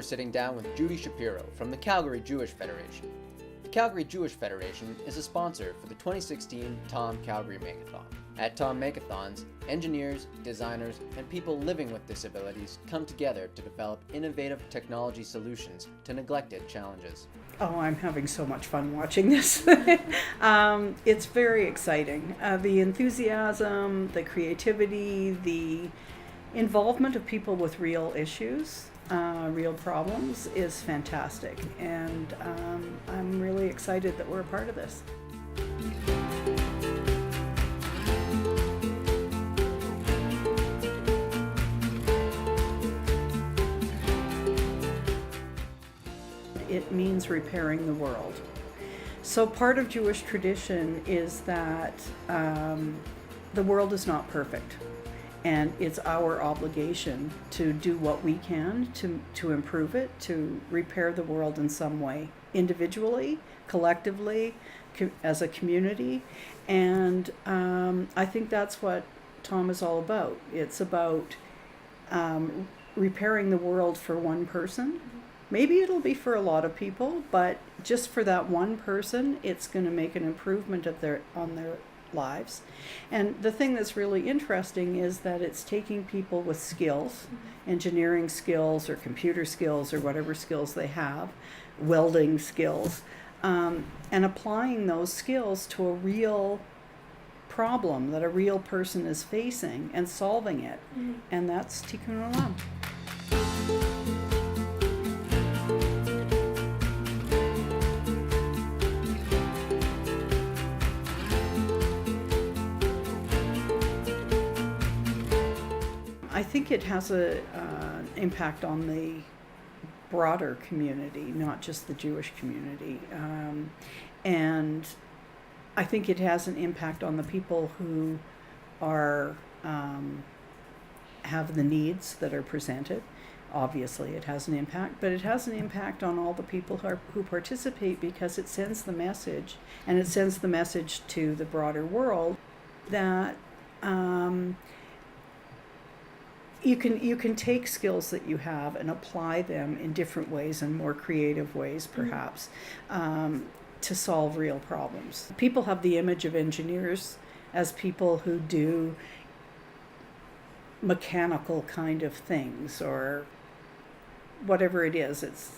sitting down with Judy Shapiro from the Calgary Jewish Federation. The Calgary Jewish Federation is a sponsor for the 2016 Calgary Makeathon. At Makeathons, engineers, designers, and people living with disabilities come together to develop innovative technology solutions to neglected challenges. Oh, I'm having so much fun watching this. It's very exciting. The enthusiasm, the creativity, the involvement of people with real issues, real problems is fantastic. And I'm really excited that we're a part of this. It means repairing the world. So part of Jewish tradition is that the world is not perfect, and it's our obligation to do what we can to improve it, to repair the world in some way, individually, collectively, as a community. And I think that's what Tom is all about. It's about repairing the world for one person. Maybe it'll be for a lot of people, but just for that one person, it's going to make an improvement on their lives. And the thing that's really interesting is that it's taking people with skills, engineering skills or computer skills or whatever skills they have, welding skills, and applying those skills to a real problem that a real person is facing and solving it. And that's Tikkun Olam. I think it has an impact on the broader community, not just the Jewish community. And I think it has an impact on the people who are have the needs that are presented. Obviously, it has an impact, but it has an impact on all the people who participate, because it sends the message, and it sends the message to the broader world that you can take skills that you have and apply them in different ways and more creative ways, perhaps, to solve real problems. People have the image of engineers as people who do mechanical kind of things, or whatever it is. It's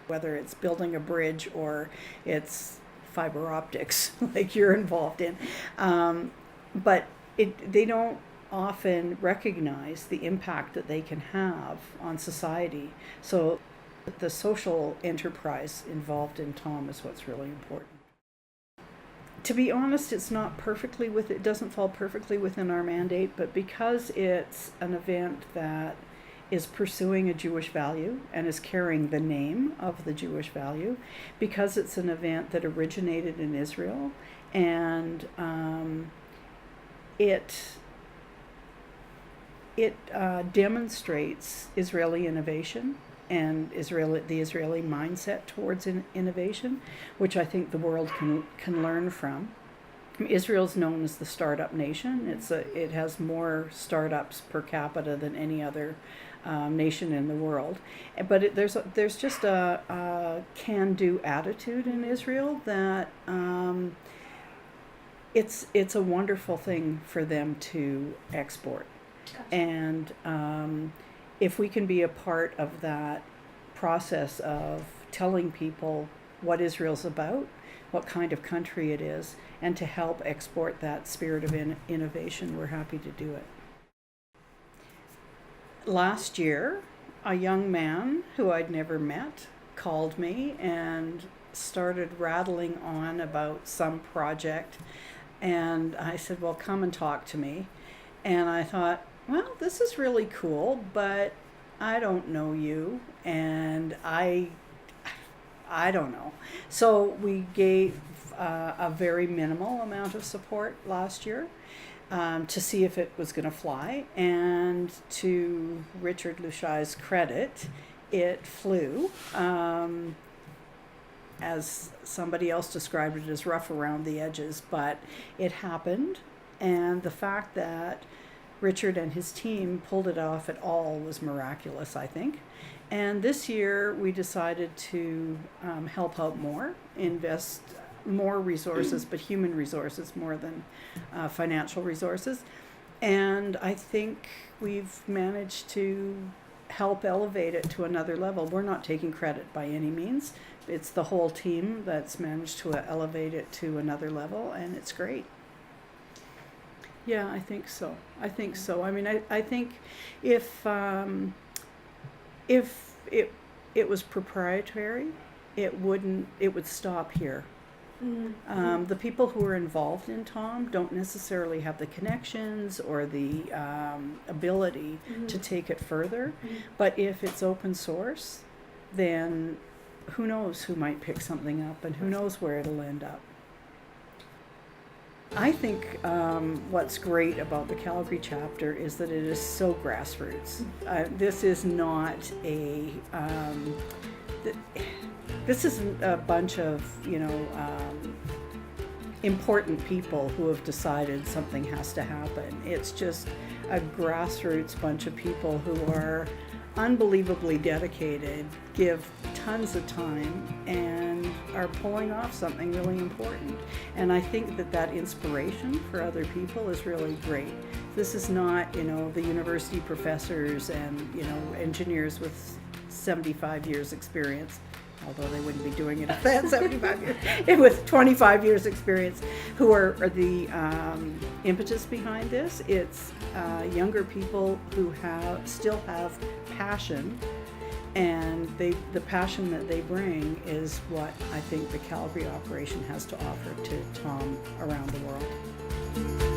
whether it's building a bridge or it's fiber optics, like you're involved in. But they don't often recognize the impact that they can have on society. So the social enterprise involved in Tom is what's really important. To be honest, it doesn't fall perfectly within our mandate, but because it's an event that is pursuing a Jewish value and is carrying the name of the Jewish value, because it's an event that originated in Israel, and it demonstrates Israeli innovation and the Israeli mindset towards innovation, which I think the world can learn from. Israel's known as the startup nation. It has more startups per capita than any other nation in the world. But there's just a can-do attitude in Israel that it's a wonderful thing for them to export. And if we can be a part of that process of telling people what Israel's about, what kind of country it is, and to help export that spirit of innovation, we're happy to do it. Last year, a young man who I'd never met called me and started rattling on about some project. And I said, well, come and talk to me. And I thought, well, this is really cool, but I don't know you, and I don't know. So we gave a very minimal amount of support last year to see if it was going to fly. And to Richard Lushai's credit, it flew. As somebody else described it, as rough around the edges, but it happened. And the fact that Richard and his team pulled it off at all was miraculous, I think. And this year we decided to help out more, invest more resources, but human resources more than financial resources. And I think we've managed to help elevate it to another level. We're not taking credit by any means. It's the whole team that's managed to elevate it to another level, and it's great. Yeah, I think so. I mean, I think if it was proprietary, it would stop here. Mm-hmm. The people who are involved in TOM don't necessarily have the connections or the ability to take it further. But if it's open source, then who knows who might pick something up, and who knows where it'll end up. I think what's great about the Calgary chapter is that it is so grassroots. This is not this isn't a bunch of, important people who have decided something has to happen. It's just a grassroots bunch of people who are unbelievably dedicated, give tons of time, and are pulling off something really important. And I think that inspiration for other people is really great. This is not, the university professors and, engineers with 75 years experience, although they wouldn't be doing it if they had 75 years, with 25 years experience, who are the impetus behind this. It's younger people who still have passion, and the passion that they bring is what I think the Calgary operation has to offer to TOM around the world.